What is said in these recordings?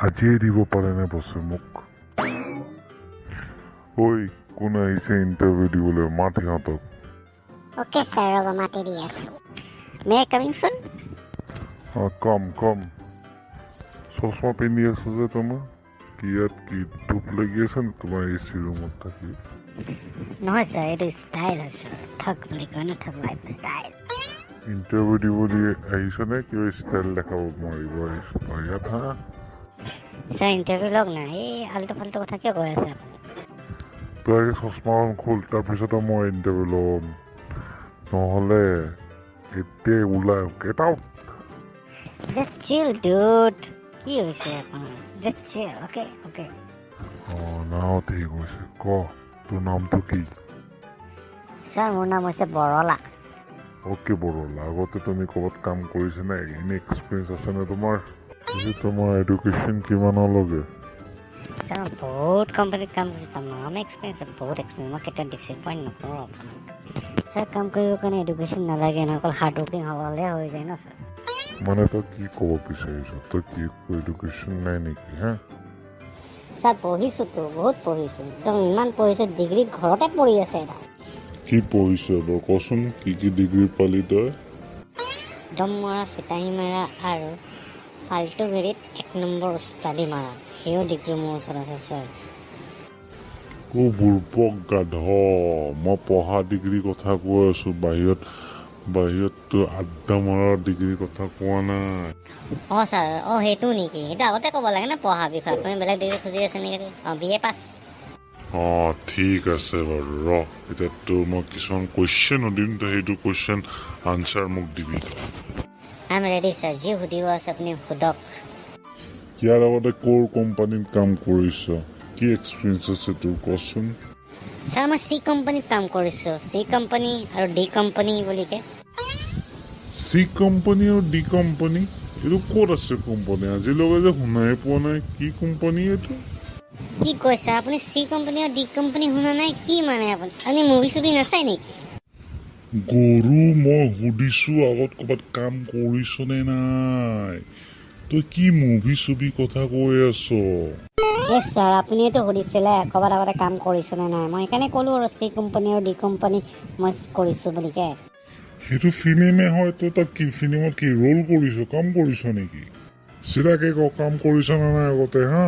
আজিয়ে দিব পাৰেনে বছে মোক? ঐ, কোন আহিছে ইণ্টাৰভিউ দিবলৈ? মাত সিহঁতক। ওকে স্যার, রব মাতি দিয়ে আছো। মে কামিং সুন? কম চশমা পিন্ধি আছো যে তোমাৰ? কি ইয়াত কি ধূপ লাগি আছে নে তোমাৰ এচি ৰুমত থাকি? নহয় স্যার, এটা স্টাইল আছে। ঠক বুলি কয় না, ঠক লাইফ স্টাইল। ইণ্টাৰভিউ দিব দিয়ে আহিছ নে কিবা ষ্টাইল দেখাব মাৰিব আহিছ তই ইয়াত? হা, স্যার ইন্টারভিউ লগ না, এই আল্টো ফাল্টো কথা কিয় কৈ আছে আপুনি? তই আগে চশমাখন খোল, তাৰপিছতে মই ইণ্টাৰভিউ ল'ম। নহ'লে এতিয়া ওলাই get out. Just chill dude. কি হৈছে আপোনাৰ? Just chill, okay okay. Now ঠিক হৈছে। ক, তোৰ নামটো কি? স্যাৰ মোৰ নাম হৈছে বৰলা। অ'কে বৰলা, আগতে তুমি ক'ৰবাত কাম কৰিছা নে? এনে এক্সপিৰিয়েঞ্চ আছেনে তোমাৰ? তোমাৰ এডুকেশ্যন কিমানলৈকে? স্যাৰ বহুত কোম্পানীত কাম কৰিছোঁ, তামাম এক্সপিৰিয়েঞ্চ, বহুত এক্সপিৰিয়েঞ্চ। মই কেতিয়া ডিসএপইণ্ট নকৰোঁ আপোনাক। স্যাৰ কাম কৰিবৰ কাৰণে এডুকেশ্যন নালাগে নহয়, অকল হাৰ্ড ৱৰ্কিং হ'লে হৈ যায় ন স্যাৰ। মানে তই কি ক'ব বিচাৰিছ? তই কি এডুকেশ্যন নাই নেকি? হা, স্যাৰ পঢ়িছোঁতো, বহুত পঢ়িছোঁ, একদম ইমান পঢ়িছোঁ, ডিগ্ৰী ঘৰতে পঢ়ি আছে এটা। কি পঢ়িছ বাৰু কচোন? কি ডিগ্ৰী পালি তই? দম মৰা, ফিতাহী মাৰা আৰু ফাল্টু গেৰিত 1 নম্বৰ উস্তাদি মাৰা, সেইও ডিগ্ৰী মোৰ ওচৰত আছে স্যাৰ। বুৰ্বক গাধ, মই পঢ়া ডিগ্ৰীৰ কথা কৈ আছো, বাহিৰততো আড্ডা মৰাৰ ডিগ্ৰীৰ কথা কোৱা নাই। স্যাৰ, সেইটো নেকি? সেইটো আগতে ক'ব লাগে না, পঢ়া বিষয়ে। আপুনি বেলেগ ডিগ্ৰী খুজি আছে নেকি? BA পাছ। ঠিক আছে বাৰু, এতিয়া তোৰ মই কিছুমান কুৱেশ্যন সুধিম, তই সেইটো কুৱেশ্যন আনচাৰ মোক দিবি। আই এম ৰেডি স্যাৰ, যি সুধিব আছে আপুনি সোধক। ইয়াৰ আগতে ক'ৰ কোম্পানীত কাম কৰিছ? কি এক্সপিৰিয়েঞ্চ আছে তোৰ কচোন? স্যাৰ মই চি কোম্পানীত কাম কৰিছোঁ, চি কোম্পানী আৰু ডি কোম্পানী বুলিকে। চি কোম্পানী আৰু ডি কোম্পানী? এইটো ক'ত আছে কোম্পানী? আজিলৈকে যে শুনাই পোৱা নাই। কি কোম্পানী এইটো? কি কৈছে আপুনি? চি কোম্পানী আৰু ডি কোম্পানী শুনা নাই? কি মানে আপুনি মুভি চুভি নাচায় নেকি? গৰু, মই সুধিছো আগত ক'ৰবাত কাম কৰিছ নে নাই? তই কি মুভি চুভি কথা কৈ আছ? স্যাৰ আপুনিতো সুধিছিলে ক'ৰবাত আগতে কাম কৰিছোঁ নে নাই, মই সেইকাৰণে ক'লোঁ আৰু চি কোম্পানী আৰু ডি কোম্পানী মই কৰিছোঁ বুলিকে। সেইটো ফিল্মে হয়, তই কি ফিল্মত কি ৰোল কৰিছ, কাম কৰিছ নেকি? চিধাকে ক, কাম কৰিছ নে নাই আগতে? হা,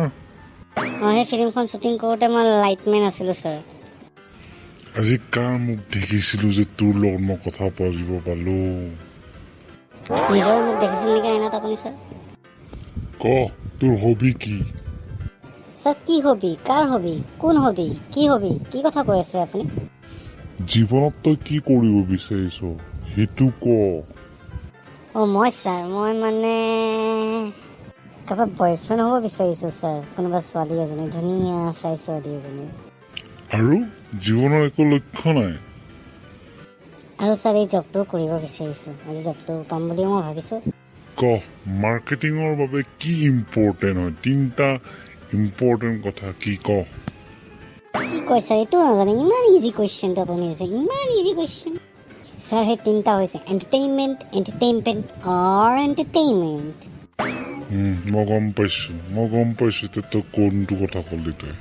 সেই ফিল্মখন শ্বুটিং কৰোঁতে মই লাইটমেন আছিলোঁ স্যাৰ। আজি কাৰ মোক দেখিছিলো যে তোৰ লগত মই কথা পাতিব পালো? নিজৰ মোক দেখিছিল নেকি আইনাত আপুনি স্যাৰ? ক, তোৰ হবি কি? স্যাৰ কি হবি? কাৰ হবি? কোন হবি? কি হবি? কি কথা কৈ আছে আপুনি? জীৱনত তই কি কৰিব বিচাৰিছ সেইটো ক। মই স্যাৰ, মই মানে কাৰোবাৰ বয়ফ্ৰেণ্ড হ'ব বিচাৰিছোঁ স্যাৰ, কোনোবা ছোৱালী এজনী, ধুনীয়া চাই ছোৱালী এজনী। আৰু জীৱনৰ একো লক্ষ্য নাই? আৰু স্যাৰ এই জবটো কৰিব বিচাৰিছোঁ, আজি জবটো পাম বুলি মই ভাবিছোঁ। ক, মাৰ্কেটিঙৰ বাবে কি ইম্পৰ্টেণ্ট হয়? 3টা ইম্পৰ্টেণ্ট কথা কি ক? কি কৈছে এইটো নাজানে? ইমান ইজি কুৱেশ্যনটো আপুনি হৈছে, ইমান ইজি কুৱেশ্যন। স্যাৰ সেই 3টা হৈছে এণ্টাৰটেইনমেণ্ট, এণ্টাৰটেইনমেণ্ট অৰ এণ্টাৰটেইনমেণ্ট। মই গম পাইছোঁ এতিয়া তই কোনটো কথা ক'লি তই।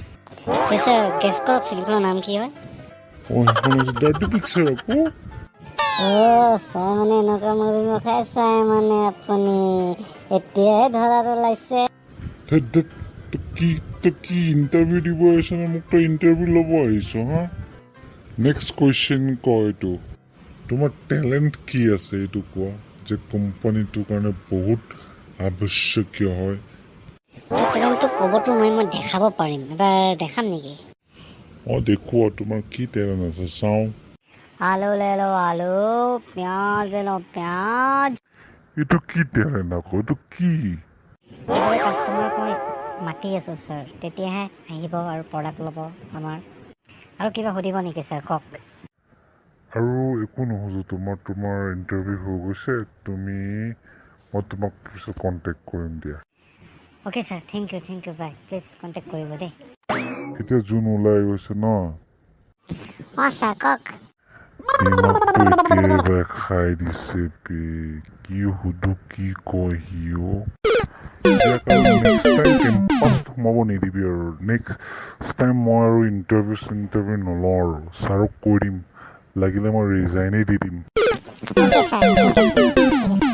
স্যাৰ গেছ কৰক ফিল্মখনৰ নাম কি হয়? ডাৰ্টি পিকচাৰ আকৌ। স্যাৰ মানে এনেকুৱা মুভি মুখাই চাই মানে আপুনি, এতিয়াহে ধৰাত ওলাইছে। তই কি ইণ্টাৰভিউ দিব আহিছ নে মোক তই ইণ্টাৰভিউ ল'ব আহিছ? হা, নেক্সট কুৱেশ্যন ক, এইটো তোমাৰ টেলেণ্ট কি আছে এইটো কোৱা, যে কোম্পানীটোৰ কাৰণে বহুত আৱশ্যকীয় হয়। টেলেণ্টটো ক'বতো মই দেখাব পাৰিম, এবাৰ দেখাম নেকি? দেখুওৱা, তোমাৰ কি টেলেণ্ট আছে চাওঁ। আলু ले लो आलू, प्याज ले लो प्याज। এইটো কি টেলেণ্ট আকৌ? এইটো কি? কাষ্টমাৰক মই মাতি আছোঁ স্যাৰ, তেতিয়াহে আহিব আৰু প্ৰডাক্ট ল'ব আমাৰ। আৰু কিবা সুধিব নেকি স্যাৰ, কওক। আৰু একো নহয়, তোমাৰ ইণ্টাৰভিউ হৈ গৈছে, মই তোমাক পিছত কণ্টেক্ট কৰিম দিয়া। Okay sir, thank you bye, please contact কৰিব দেই। এতিয়া জোন ওলাই গৈছে ন? স্যাৰ কওক। একেবাৰে খাই দিছে বে, কি সুধো কি কয় সিও। সোমাব নিদিবি আৰু নেক্সট টাইম মই আৰু ইণ্টাৰভিউ নলওঁ আৰু ছাৰক কৈ দিম লাগিলে মই ৰিজাইনেই দি দিম Okay, sir. Okay.